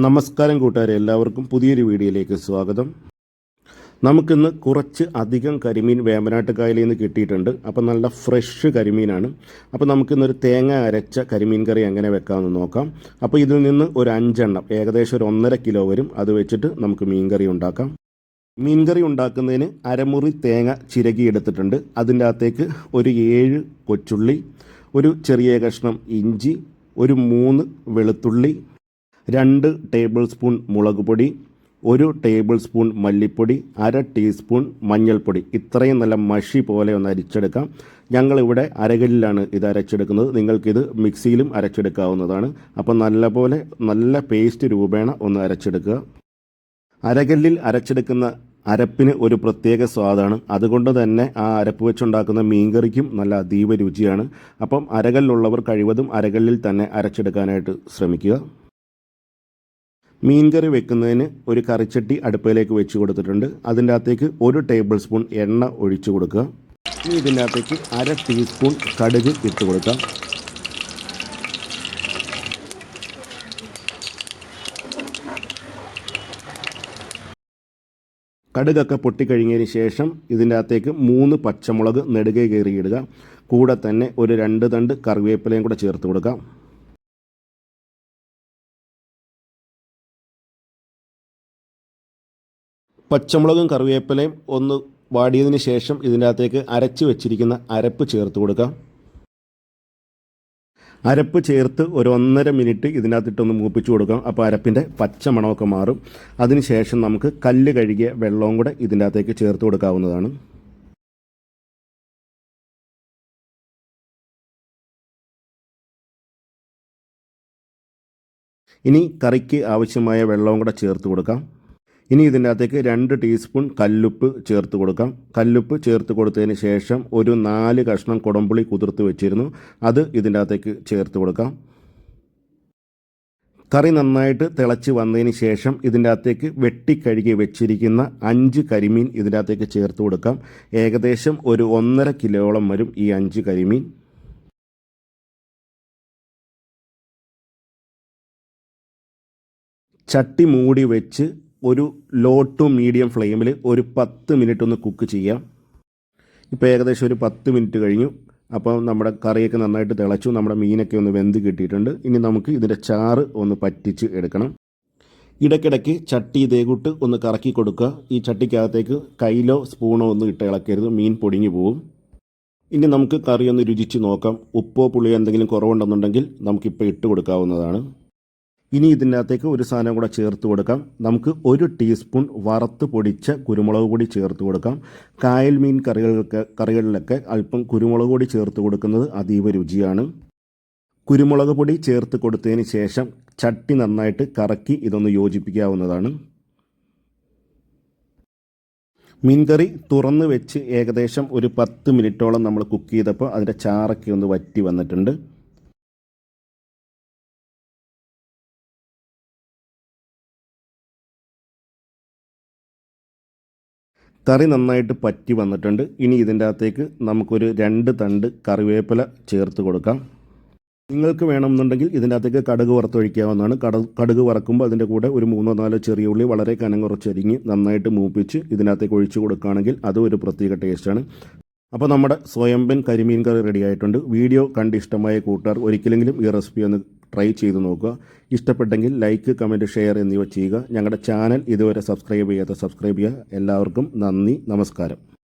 നമസ്കാരം കൂട്ടുകാരെ, എല്ലാവർക്കും പുതിയൊരു വീഡിയോയിലേക്ക് സ്വാഗതം. നമുക്കിന്ന് കുറച്ച് അധികം കരിമീൻ വേമ്പനാട്ട് കായലിൽ നിന്ന് കിട്ടിയിട്ടുണ്ട്. അപ്പോൾ നല്ല ഫ്രഷ് കരിമീനാണ്. അപ്പോൾ നമുക്കിന്നൊരു തേങ്ങ അരച്ച കരിമീൻ കറി എങ്ങനെ വെക്കാമെന്ന് നോക്കാം. അപ്പോൾ ഇതിൽ നിന്ന് ഒരു 5 എണ്ണം, ഏകദേശം ഒരു 1.5 കിലോ വരും. അത് വെച്ചിട്ട് നമുക്ക് മീൻകറി ഉണ്ടാക്കാം. മീൻകറി ഉണ്ടാക്കുന്നതിന് അരമുറി തേങ്ങ ചിരകി എടുത്തിട്ടുണ്ട്. അതിൻ്റെ അകത്തേക്ക് ഒരു 7 കൊച്ചുള്ളി, ഒരു ചെറിയ കഷ്ണം ഇഞ്ചി, ഒരു 3 വെളുത്തുള്ളി, 2 ടേബിൾ സ്പൂൺ മുളക് പൊടി, 1 ടേബിൾ സ്പൂൺ മല്ലിപ്പൊടി, 1/2 ടീസ്പൂൺ മഞ്ഞൾപ്പൊടി. ഇത്രയും നല്ല മഷി പോലെ ഒന്ന് അരിച്ചെടുക്കാം. ഞങ്ങളിവിടെ അരകല്ലിലാണ് ഇത് അരച്ചെടുക്കുന്നത്. നിങ്ങൾക്കിത് മിക്സിയിലും അരച്ചെടുക്കാവുന്നതാണ്. അപ്പോൾ നല്ല പേസ്റ്റ് രൂപേണ ഒന്ന് അരച്ചെടുക്കുക. അരകല്ലിൽ അരച്ചെടുക്കുന്ന അരപ്പിന് ഒരു പ്രത്യേക സ്വാദാണ്. അതുകൊണ്ട് തന്നെ ആ അരപ്പ് വെച്ചുണ്ടാക്കുന്ന മീൻകറിക്കും നല്ല അതീവ രുചിയാണ്. അപ്പം അരകല്ലുള്ളവർ കഴിവതും അരകല്ലിൽ തന്നെ അരച്ചെടുക്കാനായിട്ട് ശ്രമിക്കുക. മീൻകറി വെക്കുന്നതിന് ഒരു കറിച്ചട്ടി അടുപ്പിലേക്ക് വെച്ച് കൊടുത്തിട്ടുണ്ട്. അതിൻ്റെ അകത്തേക്ക് 1 ടേബിൾ സ്പൂൺ എണ്ണ ഒഴിച്ചു കൊടുക്കുക. ഇനി ഇതിൻ്റെ അകത്തേക്ക് 1/2 ടീസ്പൂൺ കടുക് ഇട്ട് കൊടുക്കാം. കടുകൊക്കെ പൊട്ടിക്കഴിഞ്ഞതിന് ശേഷം ഇതിൻ്റെ അകത്തേക്ക് 3 പച്ചമുളക് നെടുകെ കീറിയിടുക. കൂടെ തന്നെ ഒരു 2 തണ്ട് കറിവേപ്പിലയും കൂടെ ചേർത്ത് കൊടുക്കാം. പച്ചമുളകും കറിവേപ്പിലയും ഒന്ന് വാടിയതിന് ശേഷം ഇതിൻ്റെ അകത്തേക്ക് അരച്ച് വെച്ചിരിക്കുന്ന അരപ്പ് ചേർത്ത് കൊടുക്കാം. അരപ്പ് ചേർത്ത് ഒരു 1.5 മിനിറ്റ് ഇതിനകത്തിട്ടൊന്ന് മൂപ്പിച്ച് കൊടുക്കാം. അപ്പോൾ അരപ്പിൻ്റെ പച്ച മണമൊക്കെ മാറും. അതിനുശേഷം നമുക്ക് കല്ല് കഴുകിയ വെള്ളവും കൂടെ ഇതിൻ്റെ അകത്തേക്ക് ചേർത്ത് കൊടുക്കാവുന്നതാണ്. ഇനി കറിക്ക് ആവശ്യമായ വെള്ളവും കൂടെ ചേർത്ത് കൊടുക്കാം. ഇനി ഇതിൻ്റെ അകത്തേക്ക് 2 ടീസ്പൂൺ കല്ലുപ്പ് ചേർത്ത് കൊടുക്കാം. കല്ലുപ്പ് ചേർത്ത് കൊടുത്തതിന് ശേഷം ഒരു 4 കഷ്ണം കുടംപുളി കുതിർത്ത് വെച്ചിരുന്നു, അത് ഇതിൻ്റെ അകത്തേക്ക് ചേർത്ത് കൊടുക്കാം. കറി നന്നായിട്ട് തിളച്ച് വന്നതിന് ശേഷം ഇതിൻ്റെ അകത്തേക്ക് വെട്ടിക്കഴുകി വെച്ചിരിക്കുന്ന 5 കരിമീൻ ഇതിൻ്റെ അകത്തേക്ക് ചേർത്ത് കൊടുക്കാം. ഏകദേശം ഒരു 1.5 കിലോയോളം വരും ഈ 5 കരിമീൻ. ചട്ടി മൂടി വെച്ച് ഒരു ലോ ടു മീഡിയം ഫ്ലെയിമിൽ ഒരു 10 മിനിറ്റ് ഒന്ന് കുക്ക് ചെയ്യാം. ഇപ്പോൾ ഏകദേശം ഒരു 10 മിനിറ്റ് കഴിഞ്ഞു. അപ്പോൾ നമ്മുടെ കറിയൊക്കെ നന്നായിട്ട് തിളച്ചു, നമ്മുടെ മീനൊക്കെ ഒന്ന് വെന്ത് കിട്ടിയിട്ടുണ്ട്. ഇനി നമുക്ക് ഇതിൻ്റെ ചാറ് ഒന്ന് പറ്റിച്ച് എടുക്കണം. ഇടയ്ക്കിടയ്ക്ക് ചട്ടി ഇതേകൂട്ട് ഒന്ന് കറക്കി കൊടുക്കുക. ഈ ചട്ടിക്കകത്തേക്ക് കയ്യിലോ സ്പൂണോ ഒന്നും ഇട്ട് ഇളക്കരുത്, മീൻ പൊടിഞ്ഞു പോകും. ഇനി നമുക്ക് കറി ഒന്ന് രുചിച്ച് നോക്കാം. ഉപ്പോ പുളിയോ എന്തെങ്കിലും കുറവുണ്ടെന്നുണ്ടെങ്കിൽ നമുക്കിപ്പോൾ ഇട്ട് കൊടുക്കാവുന്നതാണ്. ഇനി ഇതിൻ്റെ അകത്തേക്ക് ഒരു സാധനം കൂടെ ചേർത്ത് കൊടുക്കാം. നമുക്ക് 1 ടീസ്പൂൺ വറുത്ത് പൊടിച്ച കുരുമുളക് പൊടി ചേർത്ത് കൊടുക്കാം. കായൽ മീൻ കറികളിലൊക്കെ അല്പം കുരുമുളക് പൊടി ചേർത്ത് കൊടുക്കുന്നത് അതീവ രുചിയാണ്. കുരുമുളക് പൊടി ചേർത്ത് കൊടുത്തതിന് ശേഷം ചട്ടി നന്നായിട്ട് കറക്കി ഇതൊന്ന് യോജിപ്പിക്കാവുന്നതാണ്. മീൻകറി തുറന്ന് വെച്ച് ഏകദേശം ഒരു 10 മിനിറ്റോളം നമ്മൾ കുക്ക് ചെയ്തപ്പോൾ അതിൻ്റെ ചാറൊക്കെ ഒന്ന് വറ്റി വന്നിട്ടുണ്ട്. കറി നന്നായിട്ട് പറ്റി വന്നിട്ടുണ്ട്. ഇനി ഇതിൻ്റെ അകത്തേക്ക് നമുക്കൊരു 2 തണ്ട് കറിവേപ്പില ചേർത്ത് കൊടുക്കാം. നിങ്ങൾക്ക് വേണമെന്നുണ്ടെങ്കിൽ ഇതിൻ്റെ അകത്തേക്ക് കടുക് വറുത്തൊഴിക്കാവുന്നതാണ്. കടുക് വറക്കുമ്പോൾ അതിൻ്റെ കൂടെ ഒരു 3-4 ചെറിയ ഉള്ളി വളരെ കനം കുറച്ചരിഞ്ഞ് നന്നായിട്ട് മൂപ്പിച്ച് ഇതിനകത്തേക്ക് ഒഴിച്ച് കൊടുക്കുകയാണെങ്കിൽ അതും ഒരു പ്രത്യേക ടേസ്റ്റാണ്. അപ്പോൾ നമ്മുടെ സ്വയംബൻ കരിമീൻ കറി റെഡി ആയിട്ടുണ്ട്. വീഡിയോ കണ്ട് ഇഷ്ടമായ കൂട്ടുകാർ ഒരിക്കലെങ്കിലും ഈ റെസിപ്പി ഒന്ന് ട്രൈ ചെയ്ത് നോക്കുക. ഇഷ്ടപ്പെട്ടെങ്കിൽ ലൈക്ക്, കമൻറ്റ്, ഷെയർ എന്നിവ ചെയ്യുക. ഞങ്ങളുടെ ചാനൽ ഇതുവരെ സബ്സ്ക്രൈബ് ചെയ്യാത്ത സബ്സ്ക്രൈബ് ചെയ്യുക. എല്ലാവർക്കും നന്ദി, നമസ്കാരം.